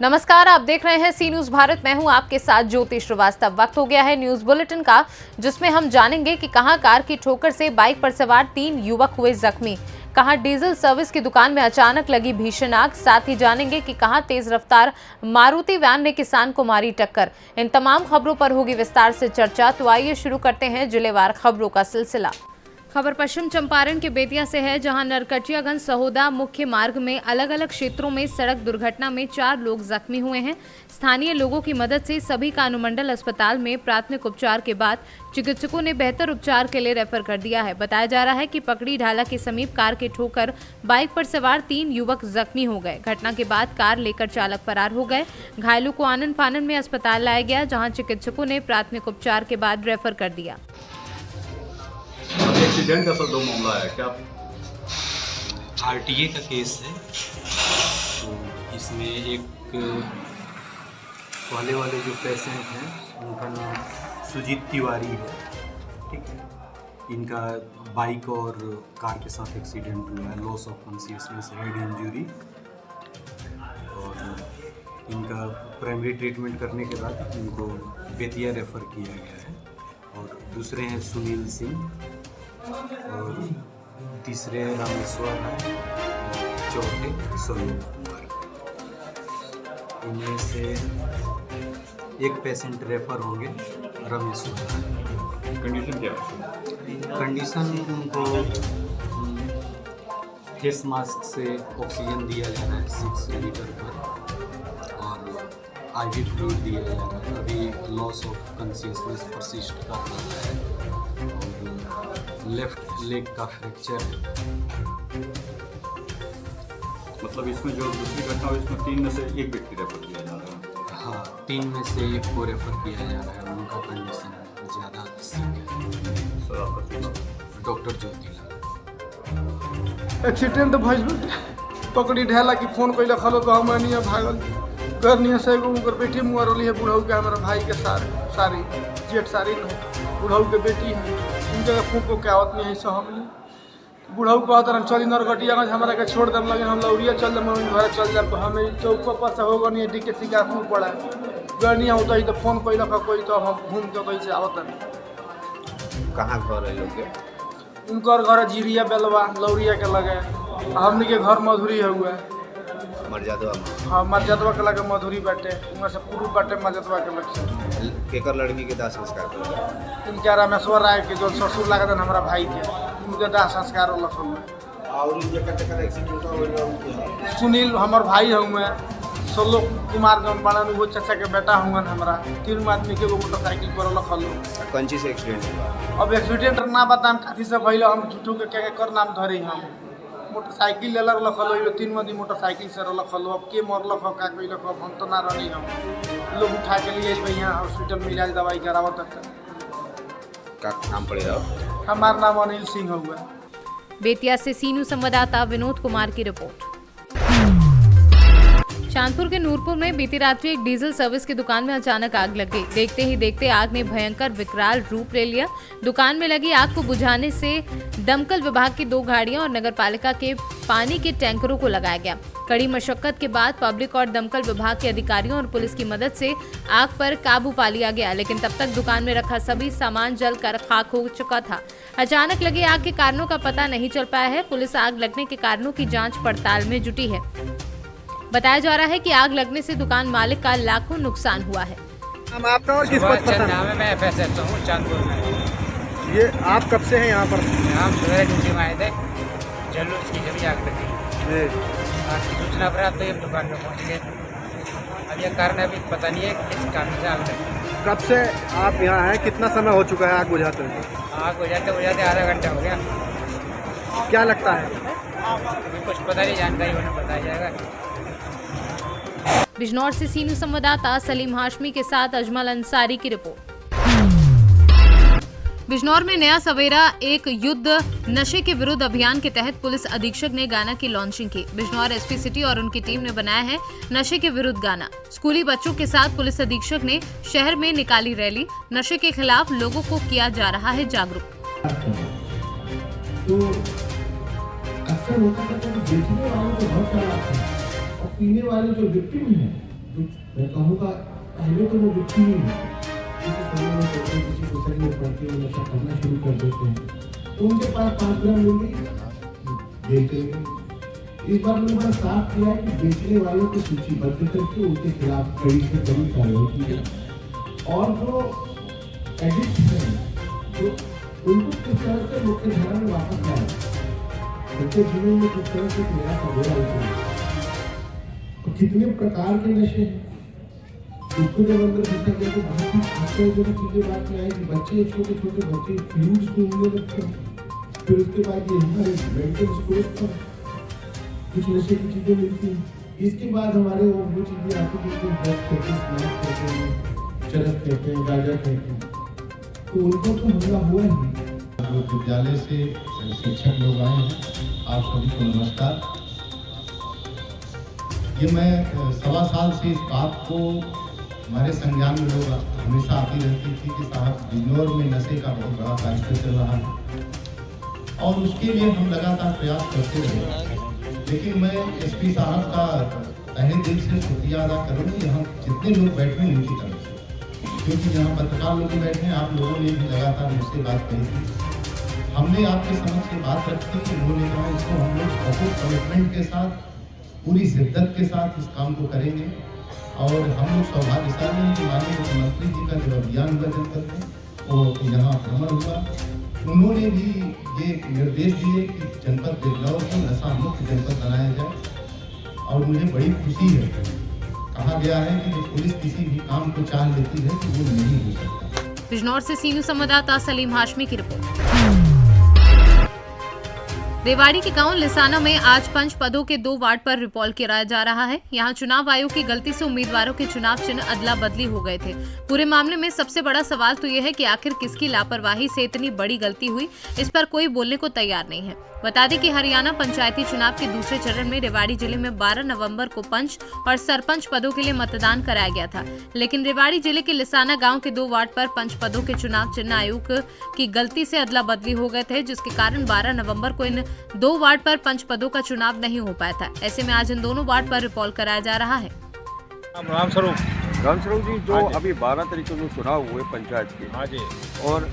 नमस्कार, आप देख रहे हैं सी न्यूज भारत। मैं हूं आपके साथ ज्योति श्रीवास्तव। वक्त हो गया है न्यूज बुलेटिन का, जिसमें हम जानेंगे कि कहां कार की ठोकर से बाइक पर सवार 3 युवक हुए जख्मी, कहां डीजल सर्विस की दुकान में अचानक लगी भीषण आग। साथ ही जानेंगे कि कहां तेज रफ्तार मारुति वैन ने किसान को मारी टक्कर। इन तमाम खबरों पर होगी विस्तार से चर्चा। तो आइए शुरू करते हैं जिलेवार खबरों का सिलसिला। खबर पश्चिम चंपारण के बेतिया से है, जहां नरकटियागंज सहोदा मुख्य मार्ग में अलग अलग क्षेत्रों में सड़क दुर्घटना में 4 लोग जख्मी हुए हैं। स्थानीय लोगों की मदद से सभी का अनुमंडल अस्पताल में प्राथमिक उपचार के बाद चिकित्सकों ने बेहतर उपचार के लिए रेफर कर दिया है। बताया जा रहा है कि पकड़ी ढाला के समीप कार के ठोकर बाइक पर सवार 3 युवक जख्मी हो गए। घटना के बाद कार लेकर चालक फरार हो गए। घायलों को आनन फानन में अस्पताल लाया गया, जहाँ चिकित्सकों ने प्राथमिक उपचार के बाद रेफर कर दिया। एक्सीडेंट का सर 2 मामला है क्या? आरटीए का केस है, तो इसमें एक पहले वाले जो पेशेंट हैं उनका नाम सुजीत तिवारी है, ठीक है। इनका बाइक और कार के साथ एक्सीडेंट हुआ है, loss of consciousness, head injury, और इनका प्राइमरी ट्रीटमेंट करने के बाद इनको बेतिया रेफ़र किया गया है। और दूसरे हैं सुनील सिंह, और तीसरे रामेश्वर है, चौथे सोनू कुमार। इनमें से एक पेशेंट रेफर होंगे रामेश्वर। कंडीशन क्या है? कंडीशन उनको फेस मास्क से ऑक्सीजन दिया जा रहा है 6 लीटर पर, और आईवी फ्लूइड दिया जा रहा है। अभी लॉस ऑफ कॉन्शियसनेस परसिस्ट कर रहा है, और लेफ्ट लेग का फ्रैक्चर है। मतलब इसमें जो दूसरी घटना हुई इसमें 3 में से एक व्यक्ति रेफर किया जा रहा है। हाँ, 3 में से एक को रेफर किया जा रहा है। उनका कंडीशन ज़्यादा सीरियस है। सर आपका डॉक्टर ज्योतिला। एक्सीडेंट भइल पकड़ी ढाला कि फोन कैले खलो तो हम नहीं भागल करनी से एगो उनकर बेटी मुआ रोली है, बुढ़ऊ के हमारा भाई के सारी जेठ सारी नहीं, बुढ़ऊ के बेटी है, उनके फूको के आवत नहीं है। सब हमने बुढ़ऊ कहत रन चली नरकटियागंज हमारा के छोड़ दम, लगे हम लौरिया चल दम, घर चल जाए। तो हमें चौक पर से होगा नहीं, डीकेसी का मुँह पड़ा गर्निया होता ही तो फोन कैल कोई, तो हम घूम के कैसे आवत नहीं। कहाँ घर है लोग के? उनकर घर जीरिया बेलवा लौरिया के लगे, हमने के घर मधुरी है हुआ मर्यादा। हाँ, मर्यादवा के लगे मधुरी बाटे, उनका से पूर्व बाटे मर्यादवा के लग से। केकर लड़की के दाह संस्कार कर इनके रामेश्वर राय के जो ससुर लागत हमारा भाई के, उनके दाह संस्कार और सुनील हमार भाई हुए, सोलो कुमार जौन बड़ा वो चाचा के बेटा हुए हमारा। 3 आदमी के मोटरसाइकिल पर रखल। कौन चीज से एक्सीडेंट हुआ? अब एक्सीडेंट ना बताम काफी से पहले हम झूठू के क्या कर नाम धरे। हम मोटरसाइकिल ले रखल, 3 आदमी मोटरसाइकिल से रखल। अब के मरल का कोई हम तो ना रही, हम लोग उठा के लिए यहाँ हॉस्पिटल में इलाज दवाई करावत तक। का नाम पड़ेगा? हमारा नाम अनिल सिंह हुआ। बेतिया से सी न्यूज संवाददाता विनोद कुमार की रिपोर्ट। चांदपुर के नूरपुर में बीती रात्रि एक डीजल सर्विस की दुकान में अचानक आग लग गई। देखते ही देखते आग ने भयंकर विकराल रूप ले लिया। दुकान में लगी आग को बुझाने से दमकल विभाग की 2 गाड़ियां और नगरपालिका के पानी के टैंकरों को लगाया गया। कड़ी मशक्कत के बाद पब्लिक और दमकल विभाग के अधिकारियों और पुलिस की मदद से आग पर काबू पा लिया गया, लेकिन तब तक दुकान में रखा सभी सामान जलकर खाक हो चुका था। अचानक लगी आग के कारणों का पता नहीं चल पाया है। पुलिस आग लगने के कारणों की जांच पड़ताल में जुटी है। बताया जा रहा है कि आग लगने से दुकान मालिक का लाखों नुकसान हुआ है। हम आपका और किस पद पर नाम है? मैं FSS हूँ चांदपुर में। ये आप कब से हैं यहाँ पर? हम सुबह ड्यूटी में आए थे, जुलूस की जब आग लगी। आग की सूचना प्राप्त हुई, दुकान में पहुँच गए। अब यह कारण अभी पता नहीं है किस कारण से आग लगी। कब से आप यहाँ हैं? कितना समय हो चुका है आग बुझाते हुए? आग बुझाते आधा घंटा हो गया। क्या लगता है? अभी कुछ पता नहीं, जानकारी होने बताया जाएगा। बिजनौर से सी न्यूज संवाददाता सलीम हाशमी के साथ अजमल अंसारी की रिपोर्ट। बिजनौर में नया सवेरा एक युद्ध नशे के विरुद्ध अभियान के तहत पुलिस अधीक्षक ने गाना की लॉन्चिंग की। बिजनौर एसपी सिटी और उनकी टीम ने बनाया है नशे के विरुद्ध गाना। स्कूली बच्चों के साथ पुलिस अधीक्षक ने शहर में निकाली रैली। नशे के खिलाफ लोगों को किया जा रहा है जागरूक। तो अक्सर होता था कि बेचने वालों को बहुत प्यार आता है और पीने वाले जो विक्टिम हैं, जो मैं कहूँगा पहले तो वो विक्टिम ही है, किसी समय में पढ़ते हैं, किसी सोसाइटी में पढ़ते हैं, नशा करना शुरू कर देते हैं, तो उनके पास 5 ग्राम मिल गई, बेचते हैं। इस बार मैंने बड़ा साफ किया कि बेचने वालों की सूचीबद्ध करके उनके खिलाफ कड़ी से कड़ी कार्रवाई की है और जो एडिक्ट हैं, जो उनको किस तरह से मुख्य धारा में वापस लाए, उनके जीवन में किस तरह से नया सवेरा उठे, तो कितने प्रकार के नशे हैं, उसको जब अंदर देखा गया तो बहुत ही आश्चर्यजनक चीजें बात में आई कि बच्चे, छोटे छोटे बच्चे फ्लूड्स घूमने लगते हैं, फिर उसके बाद ये हमारे मेंटल स्टोर पर कुछ नशे की चीजें मिलती हैं, इसके बाद हमारे वो चीजें आती हैं जो ड्रग्स कहते हैं, स्मैक कहते हैं, चरस कहते हैं, गांजा कहते हैं, तो उनको तो हमला हुआ ही। जो विद्यालय से शिक्षक लोग आए हैं, आप सभी को नमस्कार। ये मैं 1.25 साल से इस बात को हमारे संज्ञान में लोग हमेशा आती रहती थी कि साहब बिजनौर में नशे का बहुत बड़ा कार्यक्रम चल रहा है और उसके लिए हम लगातार प्रयास करते रहे। लेकिन मैं एसपी साहब का तहे दिल से शुक्रिया अदा करूँगी, यहाँ जितने लोग बैठे हैं उनकी तरफ से, क्योंकि यहाँ पत्रकार लोग बैठे हैं, आप लोगों ने भी लगातार मुझसे बात कही थी, हमने आपके समक्ष ये बात रखी कि उन्होंने कहा इसको हम लोग बहुत कमिटमेंट के साथ, पूरी शिद्दत के साथ इस काम को करेंगे और हम लोग सौभाग्यशाली हैं कि माननीय मुख्यमंत्री जी का जो अभियान हुआ जनपद में वो यहाँ भ्रमण हुआ, उन्होंने भी ये निर्देश दिए कि जनपद बिजनौर को नशा मुक्त जनपद बनाया जाए और मुझे बड़ी खुशी है। कहा गया है कि जो पुलिस किसी भी काम को चाह लेती है तो वो नहीं हो सकता। बिजनौर से सीनू संवाददाता सलीम हाशमी की रिपोर्ट। रेवाड़ी के गांव लिसाना में आज 5 पदों के 2 वार्ड पर रिपोल कराया जा रहा है। यहां चुनाव आयोग की गलती से उम्मीदवारों के चुनाव चिन्ह अदला बदली हो गए थे। पूरे मामले में सबसे बड़ा सवाल तो यह है कि आखिर किसकी लापरवाही से इतनी बड़ी गलती हुई, इस पर कोई बोलने को तैयार नहीं है। बता दें कि हरियाणा पंचायती चुनाव के दूसरे चरण में रेवाड़ी जिले में 12 नवंबर को पंच और सरपंच पदों के लिए मतदान कराया गया था, लेकिन रेवाड़ी जिले के लिसाना गांव के 2 वार्ड पर पंच पदों के चुनाव चिन्ह आयोग की गलती से अदला बदली हो गए थे, जिसके कारण 12 नवंबर को इन 2 वार्ड पर पंच पदों का चुनाव नहीं हो पाया था। ऐसे में आज इन दोनों वार्ड पर रिपोल कराया जा रहा है। रामस्वरूप जी, जो अभी 12 तारीख को जो चुनाव हुए पंचायत के, हाँ जी, और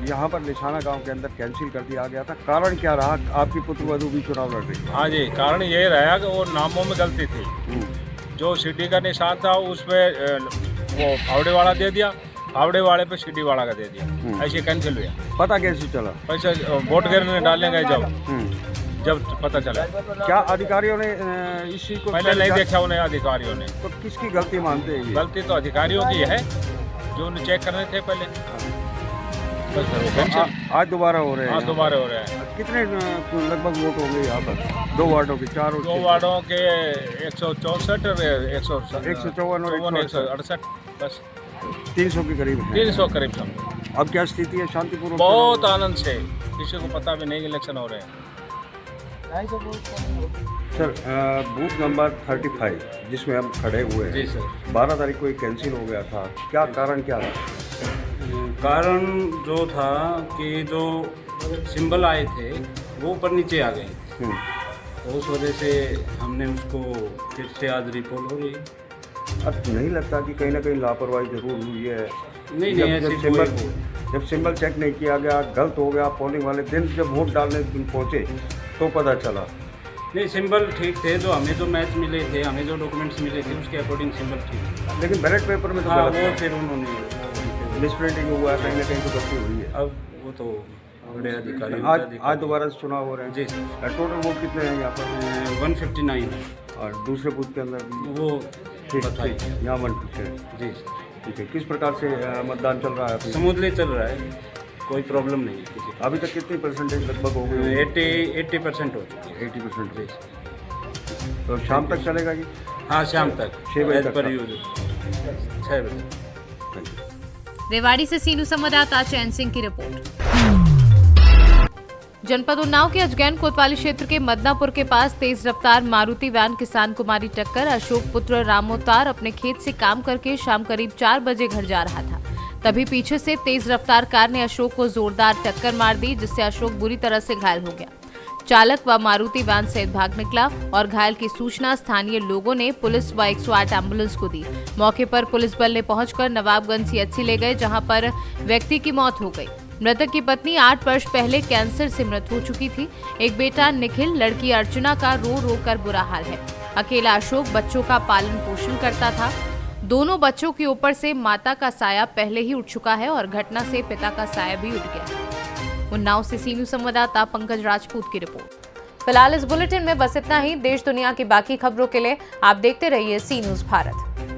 यहाँ पर निशाना गांव के अंदर कैंसिल कर दिया गया था, कारण क्या रहा? आपकी पुत्रवधू भी चुनाव लड़ रही है। हाँ जी, कारण ये रहा कि वो नामों में गलती थी। जो सिटी का निशान था उसमें वो फावड़े वाला दे दिया, फावड़े वाले पे सिटी वाला का दे दिया, ऐसे कैंसिल हुआ। पता कैसे चला? पैसे वोट गिरने डालने गए जब पता चला। क्या अधिकारियों ने इस चीज को पहले नहीं देखा उन्हें अधिकारियों ने? तो किसकी गलती मानते हैं? गलती तो अधिकारियों की है जो उन्हें चेक करने थे पहले। आज दोबारा हो रहे हैं? हाँ, दोबारा हो रहे हैं। कितने लगभग वोट होंगे यहाँ पर? 2 वार्डों के 4 2 वार्डों के 164 और 154 और 168, बस 300 के करीब है। 300 करीब समझो। अब क्या स्थिति है? शांतिपूर्वक? बहुत आनंद से, किसी को पता भी नहीं इलेक्शन हो रहे हैं। सर, बूथ नंबर 35 जिसमें हम खड़े हुए हैं, जी सर, 12 तारीख को एक कैंसिल हो गया था, क्या कारण क्या रहा? कारण जो था कि जो सिंबल आए थे वो ऊपर नीचे आ गए, तो उस वजह से हमने उसको फिर से आज रिपोल हो रही। अब नहीं लगता कि कहीं ना कहीं लापरवाही जरूर हुई है? नहीं, जब सिंबल चेक नहीं किया गया, गलत हो गया, पोलिंग वाले दिन जब वोट डालने दिन पहुँचे तो पता चला? नहीं, सिंबल ठीक थे, जो हमें जो मैच मिले थे, हमें जो डॉक्यूमेंट्स मिले थे उसके अकॉर्डिंग सिंबल ठीक थे, लेकिन बैलेट पेपर में तो हाँ, गलत वो फिर उन्होंने मिसप्रिंटिंग हुआ, कहीं ना कहीं तो गलती हुई है। अब वो तो बड़े अधिकारी। आज दोबारा से चुनाव हो रहे हैं? जी सर। टोटल वोट कितने हैं यहाँ पर? 159 है। और दूसरे बूथ के अंदर भी वो ठीक, यहाँ 1% जी सर। ठीक है। किस प्रकार से मतदान चल रहा है? स्मूथली चल रहा है, कोई प्रॉब्लम नहीं है किसी। अभी तक कितनी परसेंटेज लगभग हो गई? 80% हो चुकी है। 80% जी। तो शाम तक चलेगा कि? हाँ, शाम तक 6 बजे पर यूज 6 बजे। रेवाड़ी से सीनू संवाददाता चैन सिंह की रिपोर्ट। जनपद उन्नाव के अजगैन कोतवाली क्षेत्र के मदनापुर के पास तेज रफ्तार मारुति वैन किसान को मारी टक्कर। अशोक पुत्र रामोतार अपने खेत से काम करके शाम करीब 4 बजे घर जा रहा था। तभी पीछे से तेज रफ्तार कार ने अशोक को जोरदार टक्कर मार दी, जिससे अशोक बुरी तरह से घायल हो गया। चालक व मारुति वैन सहित भाग निकला और घायल की सूचना स्थानीय लोगों ने पुलिस व 108 एम्बुलेंस को दी। मौके पर पुलिस बल ने पहुंचकर नवाबगंज सीएचसी ले गए, जहां पर व्यक्ति की मौत हो गई। मृतक की पत्नी 8 वर्ष पहले कैंसर से मृत हो चुकी थी। एक बेटा निखिल, लड़की अर्चना का रो रो कर बुरा हाल है। अकेला अशोक बच्चों का पालन पोषण करता था। दोनों बच्चों के ऊपर से माता का साया पहले ही उठ चुका है और घटना से पिता का साया भी उठ गया। उन्नाव से सी न्यूज संवाददाता पंकज राजपूत की रिपोर्ट। फिलहाल इस बुलेटिन में बस इतना ही। देश दुनिया की बाकी खबरों के लिए आप देखते रहिए सी न्यूज भारत।